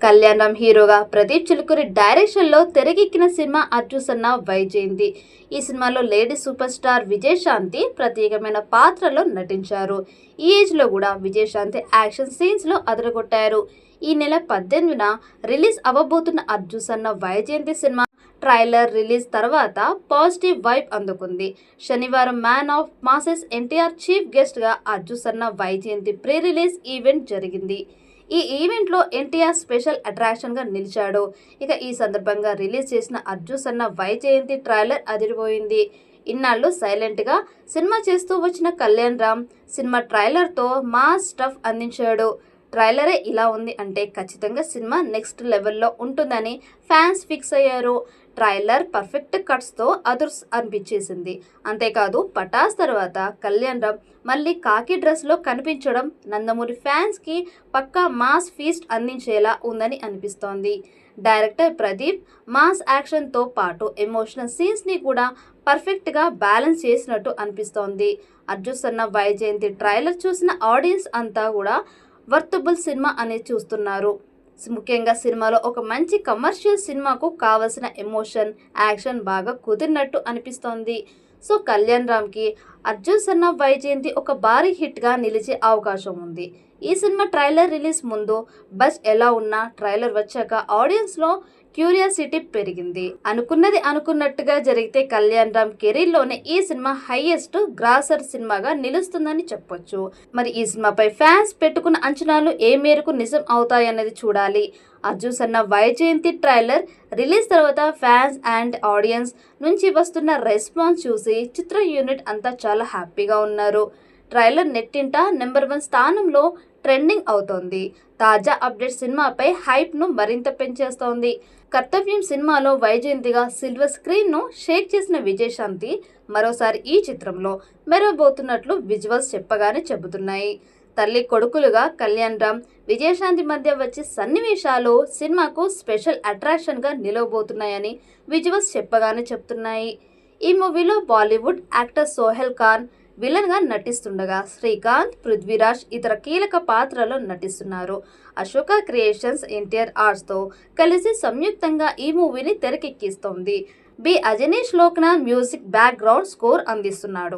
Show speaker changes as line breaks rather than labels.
కళ్యాణ్ రామ్ హీరోగా ప్రదీప్ చిలుకూరి డైరెక్షన్లో తెరకెక్కిన సినిమా అర్జుసన్న వైజయంతి. ఈ సినిమాలో లేడీ సూపర్ స్టార్ విజయశాంతి ప్రత్యేకమైన పాత్రలో నటించారు. ఈ ఏజ్లో కూడా విజయశాంతి యాక్షన్ సీన్స్లో అదరగొట్టారు. ఈ నెల 18న రిలీజ్ అవ్వబోతున్న అర్జుసన్న వైజయంతి సినిమా ట్రైలర్ రిలీజ్ తర్వాత పాజిటివ్ వైబ్ అందుకుంది. శనివారం man of masses NTR chief గెస్ట్గా అర్జుసన్న వైజయంతి ప్రీ రిలీజ్ ఈవెంట్ జరిగింది. ఈ ఈవెంట్లో ఎన్టీఆర్ స్పెషల్ అట్రాక్షన్గా నిలిచాడు. ఇక ఈ సందర్భంగా రిలీజ్ చేసిన అర్జుసన్న వైజయంతి ట్రైలర్ అదిరిపోయింది. ఇన్నాళ్ళు సైలెంట్గా సినిమా చేస్తూ వచ్చిన కళ్యాణ్ రామ్ సినిమా ట్రైలర్తో మాస్ స్టఫ్ అందించాడు. ట్రైలరే ఇలా ఉంది అంటే ఖచ్చితంగా సినిమా నెక్స్ట్ లెవెల్లో ఉంటుందని ఫ్యాన్స్ ఫిక్స్ అయ్యారు. ట్రైలర్ పర్ఫెక్ట్ కట్స్తో అదుర్స్ అనిపించేసింది. అంతేకాదు పటాస్ తర్వాత కళ్యాణ్ రామ్ మళ్ళీ కాకి డ్రెస్లో కనిపించడం నందమూరి ఫ్యాన్స్కి పక్కా మాస్ ఫీస్ట్ అందించేలా ఉందని అనిపిస్తోంది. డైరెక్టర్ ప్రదీప్ మాస్ యాక్షన్తో పాటు ఎమోషనల్ సీన్స్ని కూడా పర్ఫెక్ట్గా బ్యాలెన్స్ చేసినట్టు అనిపిస్తోంది. అర్జుసన్న వైజయంతి ట్రైలర్ చూసిన ఆడియన్స్ అంతా కూడా వర్తబుల్ సినిమా అనేది చూస్తున్నారు. ముఖ్యంగా సినిమాలో ఒక మంచి కమర్షియల్ సినిమాకు కావలసిన ఎమోషన్, యాక్షన్ బాగా కుదిరినట్టు అనిపిస్తోంది. సో కళ్యాణ్ రామ్కి అర్జుసన్న వైజయంతి ఒక భారీ హిట్గా నిలిచే అవకాశం ఉంది. ఈ సినిమా ట్రైలర్ రిలీజ్ ముందు బజ్ ఎలా ఉన్నా ట్రైలర్ వచ్చాక ఆడియన్స్లో క్యూరియాసిటీ పెరిగింది. అనుకున్నది అనుకున్నట్టుగా జరిగితే కళ్యాణ్ రామ్ కెరీర్లోనే ఈ సినిమా హైయెస్ట్ గ్రాసర్ సినిమాగా నిలుస్తుందని చెప్పొచ్చు. మరి ఈ సినిమాపై ఫ్యాన్స్ పెట్టుకున్న అంచనాలు ఏ మేరకు నిజం అవుతాయన్నది చూడాలి. అర్జుసన్న వైజయంతి ట్రైలర్ రిలీజ్ తర్వాత ఫ్యాన్స్ అండ్ ఆడియన్స్ నుంచి వస్తున్న రెస్పాన్స్ చూసి చిత్ర యూనిట్ అంతా చాలా హ్యాపీగా ఉన్నారు. ట్రైలర్ నెట్టింట నెంబర్ 1 స్థానంలో ట్రెండింగ్ అవుతోంది. తాజా అప్డేట్ సినిమాపై హైప్ను మరింత పెంచేస్తోంది. కర్తవ్యం సినిమాలో వైజయంతిగా సిల్వర్ స్క్రీన్ను షేక్ చేసిన విజయశాంతి మరోసారి ఈ చిత్రంలో మెరవబోతున్నట్లు విజువల్స్ చెప్పగానే చెబుతున్నాయి. తల్లి కొడుకులుగా కళ్యాణ్ రామ్, విజయశాంతి మధ్య వచ్చే సన్నివేశాలు సినిమాకు స్పెషల్ అట్రాక్షన్గా నిలవబోతున్నాయని విజువల్స్ చెప్పగానే చెప్తున్నాయి. ఈ మూవీలో బాలీవుడ్ యాక్టర్ సోహెల్ ఖాన్ విలన్గా నటిస్తుండగా శ్రీకాంత్, పృథ్వీరాజ్ ఇతర కీలక పాత్రలో నటిస్తున్నారు. అశోక క్రియేషన్స్ ఎన్టీఆర్ ఆర్ట్స్తో కలిసి సంయుక్తంగా ఈ మూవీని తెరకెక్కిస్తోంది. B Ajaneesh Loknath music background score అందిస్తున్నాడు.